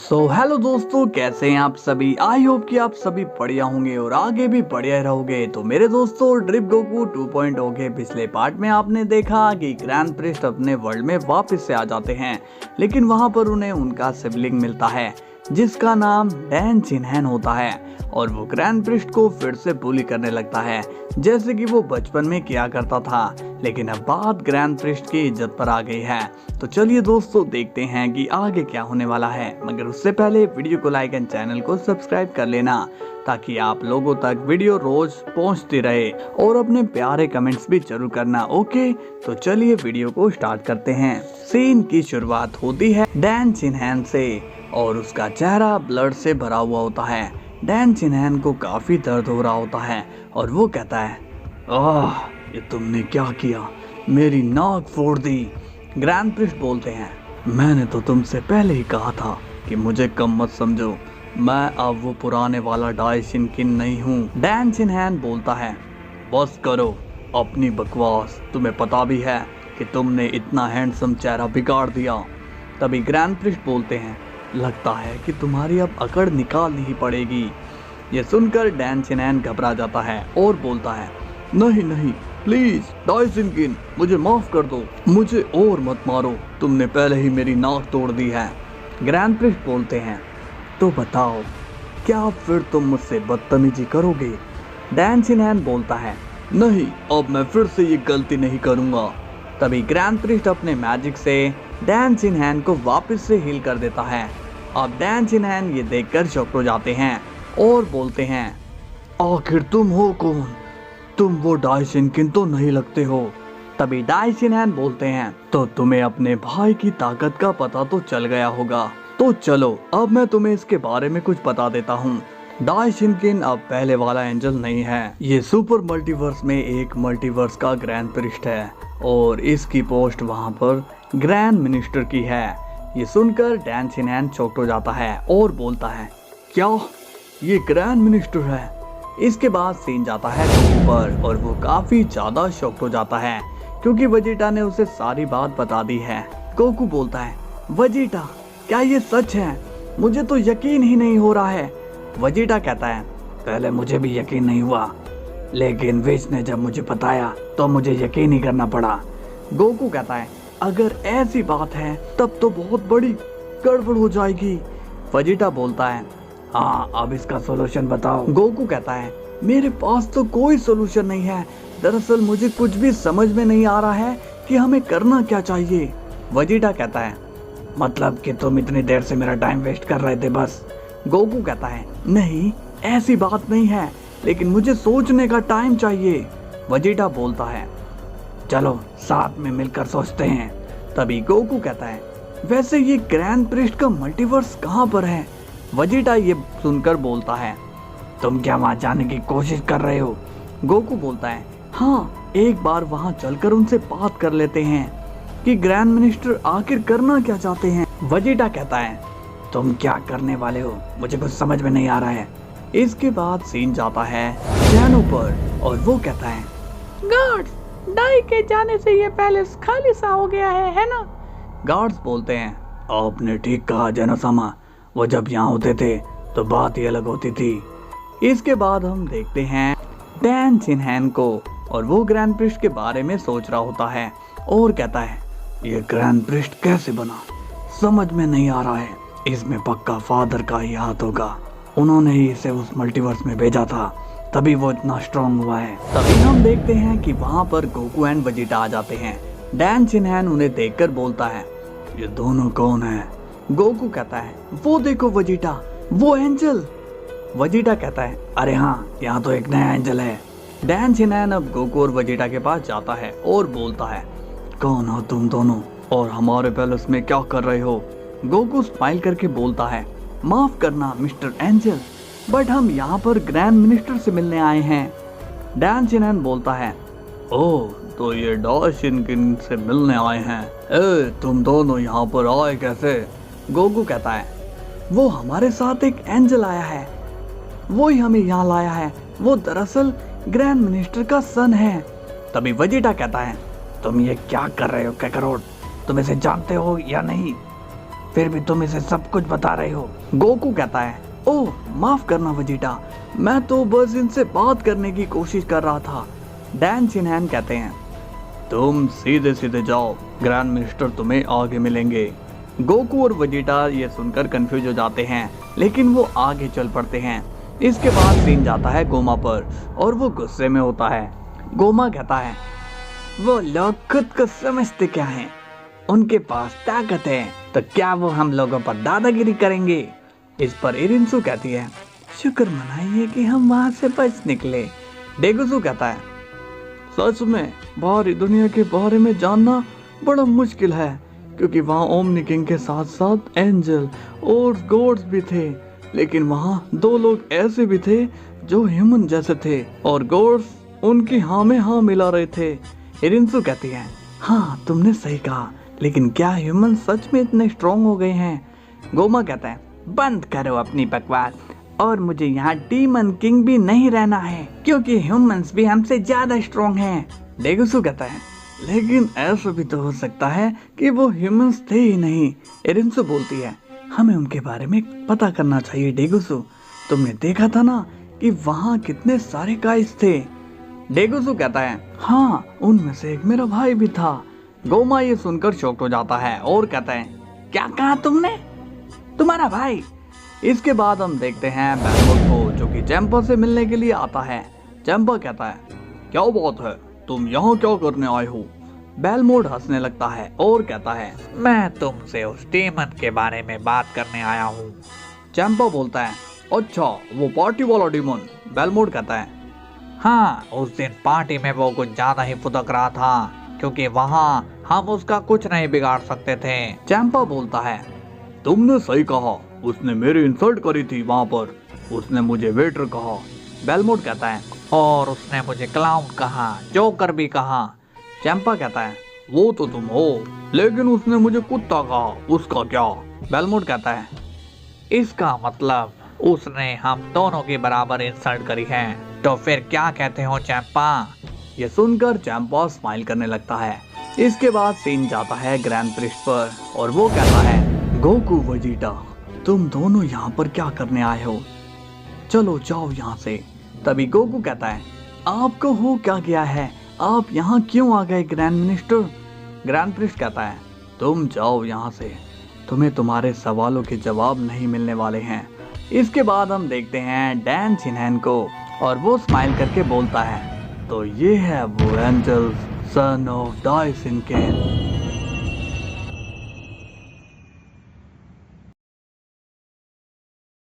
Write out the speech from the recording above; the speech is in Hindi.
हेलो दोस्तों, कैसे हैं आप सभी। आई होप कि आप सभी बढ़िया होंगे और आगे भी बढ़िया रहोगे। तो मेरे दोस्तों, ड्रिप गोकू 2.0 के पिछले पार्ट में आपने देखा कि ग्रैंड प्रिस्ट अपने वर्ल्ड में वापस से आ जाते हैं, लेकिन वहां पर उन्हें उनका सिबलिंग मिलता है जिसका नाम डैन चिन्हैन होता है और वो ग्रैंड प्रिस्ट को फिर से बुली करने लगता है जैसे कि वो बचपन में किया करता था। लेकिन अब बात ग्रैंड प्रिस्ट की इज्जत पर आ गई है। तो चलिए दोस्तों, देखते हैं कि आगे क्या होने वाला है। मगर उससे पहले वीडियो को लाइक एंड चैनल को सब्सक्राइब कर लेना ताकि आप लोगों तक वीडियो रोज पहुंचती रहे और अपने प्यारे कमेंट्स भी जरूर करना। ओके, तो चलिए वीडियो को स्टार्ट करते हैं। सीन की शुरुआत होती है डैन चिन्हैन से और उसका चेहरा ब्लड से भरा हुआ होता है। डैन चिन्हैन को काफी दर्द हो रहा होता है और वो कहता है, आह, ये तुमने क्या किया, मेरी नाक फोड़ दी। ग्रैंड प्रिस्ट बोलते हैं, मैंने तो तुमसे पहले ही कहा था कि मुझे कम मत समझो, मैं अब वो पुराने वाला डाई शिनकिन नहीं हूँ। डैन चिन्हैन बोलता है, बस करो अपनी बकवास, तुम्हें पता भी है कि तुमने इतना हैंडसम चेहरा बिगाड़ दिया। तभी ग्रैंड प्रिस्ट बोलते हैं, लगता है कि तुम्हारी अब अकड़ निकालनी ही पड़ेगी। ये सुनकर डैन चिन्हैन घबरा जाता है और बोलता है, नहीं नहीं, प्लीज डाई शिनकिन, मुझे माफ कर दो, मुझे और मत मारो, तुमने पहले ही मेरी नाक तोड़ दी है। ग्रैंड प्रिस्ट बोलते हैं, तो बताओ क्या फिर तुम मुझसे बदतमीजी करोगे। डैन चिन्हैन बोलता है, नहीं, अब मैं फिर से ये गलती नहीं करूंगा। तभी ग्रैंड प्रिस्ट अपने मैजिक से डैन चिन्हैन को वापस से हील कर देता है। अब डैन चिन्हैन ये देखकर शॉक्ड हो जाते हैं और बोलते हैं, आखिर तुम हो कौन, तुम वो डाई शिनकिन तो नहीं लगते हो। तभी डाई चिन्हैन बोलते हैं, तो तुम्हें अपने भाई की ताकत का पता तो चल गया होगा, तो चलो अब मैं तुम्हें इसके बारे में कुछ बता देता हूँ। डाई शिनकिन अब पहले वाला एंजल नहीं है, ये सुपर मल्टीवर्स में एक मल्टीवर्स का ग्रैंड प्रिस्ट है और इसकी पोस्ट वहाँ पर ग्रैंड मिनिस्टर की है। ये सुनकर डैन चिन्हैन चौंक हो जाता है और बोलता है, क्या ये ग्रैंड मिनिस्टर है। इसके बाद सीन जाता है गोकू पर और वो काफी ज्यादा शॉक्ड हो जाता है क्योंकि वेजिटा ने उसे सारी बात बता दी है। गोकू बोलता है, वेजिटा क्या ये सच है, मुझे तो यकीन ही नहीं हो रहा है। वेजिटा कहता है, पहले मुझे भी यकीन नहीं हुआ, लेकिन विश ने जब मुझे बताया तो मुझे यकीन ही करना पड़ा। गोकू कहता है, अगर ऐसी बात है तब तो बहुत बड़ी गड़बड़ हो जाएगी। वेजिटा बोलता है, हाँ, अब इसका सॉल्यूशन बताओ। गोकू कहता है, मेरे पास तो कोई सॉल्यूशन नहीं है, दरअसल मुझे कुछ भी समझ में नहीं आ रहा है कि हमें करना क्या चाहिए। वेजिटा कहता है, मतलब कि तुम इतनी देर से मेरा टाइम वेस्ट कर रहे थे बस। गोकू कहता है, नहीं, ऐसी बात नहीं है, लेकिन मुझे सोचने का टाइम चाहिए। वेजिटा बोलता है, चलो साथ में मिलकर सोचते हैं। तभी गोकू कहता है, वैसे ये ग्रैंड प्रिस्ट का मल्टीवर्स कहाँ पर है। वेजिटा ये सुनकर बोलता है, तुम क्या वहाँ जाने की कोशिश कर रहे हो। गोकू बोलता है, हाँ, एक बार वहाँ चलकर उनसे बात कर लेते हैं कि ग्रैंड मिनिस्टर आखिर करना क्या चाहते हैं। वेजिटा कहता है, तुम क्या करने वाले हो, मुझे कुछ समझ में नहीं आ रहा है। इसके बाद सीन जाता है जैनो पर और वो कहता है, गार्ड्स, डाई के जाने से ये पैलेस खाली सा हो गया है ना। गार्ड्स बोलते हैं, आपने ठीक कहा जैनो-सामा, वो जब यहाँ होते थे तो बात ही अलग होती थी। इसके बाद हम देखते हैं डैन चिन्हैन को और वो ग्रैंड प्रिस्ट के बारे में सोच रहा होता है और कहता है, ये ग्रैंड प्रिस्ट कैसे बना, समझ में नहीं आ रहा है, इसमें पक्का फादर का ही हाथ होगा, उन्होंने ही इसे उस मल्टीवर्स में भेजा था, तभी वो इतना स्ट्रॉन्ग हुआ है। तभी हम देखते हैं कि वहाँ पर गोकू एंड वेजिटा आ जाते हैं। डैन चिन्हैन उन्हें देखकर बोलता है, ये दोनों कौन है। गोकू कहता है, वो देखो वेजिटा, वो एंजल। वेजिटा कहता है, अरे हाँ, यहाँ तो एक नया एंजल है। डैन चिन्हैन अब गोकू और वेजिटा के पास जाता है और बोलता है, कौन हो तुम दोनों और हमारे पैलेस में क्या कर रहे हो। गोकू स्माइल करके बोलता है, माफ करना मिस्टर एंजल, बट हम यहाँ पर ग्रैंड मिनिस्टर से मिलने आए हैं। डैन चिन्हैन बोलता है, ओह, तो ये डाई शिनकिन से मिलने आए हैं। ए, तुम दोनों यहाँ पर आए कैसे। गोकू कहता है, वो हमारे साथ एक एंजल आया है, वो ही हमें यहाँ लाया है, वो दरअसल ग्रैंड मिनिस्टर का सन है। तभी वेजिटा कहता है, तुम ये क्या कर रहे हो कैकरोट, तुम इसे जानते हो या नहीं। फिर भी तुम इसे सब कुछ बता रहे हो। गोकू कहता है, ओह माफ करना वेजिटा, मैं तो बस इनसे बात करने की कोशिश कर रहा था। डैन शिनहैन कहते हैं, तुम सीधे सीधे जाओ, ग्रैंड मिनिस्टर तुम्हें आगे मिलेंगे। गोकू और वेजिटा ये सुनकर कंफ्यूज हो जाते हैं, लेकिन वो आगे चल पड़ते हैं। इसके बाद सीन जाता है गोमा पर और वो गुस्से में होता है। गोमा कहता है, वो लोग खुद को समझते क्या हैं? उनके पास ताकत है, तो क्या वो हम लोगों पर दादागिरी करेंगे? इस पर इरिंसु कहती है, शुक्र मनाइए कि हम वहां से बच निकले। डेगुसु कहता है, सच में बाहरी दुनिया के बारे में जानना बड़ा मुश्किल है, क्योंकि वहाँ ओमनी किंग के साथ साथ एंजल और गॉड्स भी थे, लेकिन वहाँ 2 लोग ऐसे भी थे जो ह्यूमन जैसे थे और गॉड्स उनकी हाँ में हाँ मिला रहे थे। इरिंसु कहती है, हाँ तुमने सही कहा, लेकिन क्या ह्यूमन सच में इतने स्ट्रॉन्ग हो गए हैं? गोमा कहता है, बंद करो अपनी बकवास, और मुझे यहाँ डीमन किंग भी नहीं रहना है, क्योंकि ह्यूमंस भी हमसे ज्यादा स्ट्रॉन्ग हैं। डेगुसु कहता है, लेकिन ऐसा भी तो हो सकता है कि वो ह्यूमंस थे ही नहीं। इरिंसु बोलती है, हमें उनके बारे में पता करना चाहिए डेगुसु, तुमने देखा था ना कि वहाँ कितने सारे गाइस थे। डेगुसु कहता है, हाँ उनमें से एक मेरा भाई भी था। गोमा ये सुनकर शॉक्ड हो जाता है और कहता है, क्या कहा तुमने? तुम्हारा भाई? इसके बाद हम देखते हैं बेलमोड को, जो कि चैंपा से मिलने के लिए आता है। चैंपा कहता है, क्या बात है, तुम यहाँ क्या करने आए हो? बेलमोड हंसने लगता है और कहता है, मैं तुमसे उस डीमन के बारे में बात करने आया हूँ। चैंपा बोलता है, अच्छा वो पार्टी वाला डीमन? बेलमोड कहता है, हाँ उस दिन पार्टी में वो कुछ ज्यादा ही फुदक रहा था, क्योंकि वहाँ हम उसका कुछ नहीं बिगाड़ सकते थे। चैंपा बोलता है, तुमने सही कहा, उसने मेरी इंसल्ट करी थी वहाँ पर, उसने मुझे वेटर कहा। बेलमोड कहता है, और उसने मुझे क्लाउन कहा, जोकर भी कहा। चैंपा कहता है, वो तो तुम हो, लेकिन उसने मुझे कुत्ता कहा, उसका क्या? बेलमोड कहता है, इसका मतलब उसने हम दोनों की बराबर इंसल्ट करी है, तो फिर क्या कहते हो चैंपा? ये सुनकर चैंपा स्माइल करने लगता है। इसके बाद सीन जाता है ग्रैंड प्रिस्ट पर और वो कहता है, गोकू वेजिटा, तुम दोनों यहाँ पर क्या करने आए हो? चलो जाओ यहाँ से। तभी गोकू कहता है, आपको हो क्या गया है, आप यहाँ क्यों आ गए ग्रैंड मिनिस्टर? ग्रैंड प्रिस्ट कहता है, तुम जाओ यहाँ से, तुम्हें तुम्हारे सवालों के जवाब नहीं मिलने वाले हैं। इसके बाद हम देखते हैं डैन शिनहैन को और वो स्माइल करके बोलता है, तो ये है वो एंजल सन ऑफ डाई शिनकेन।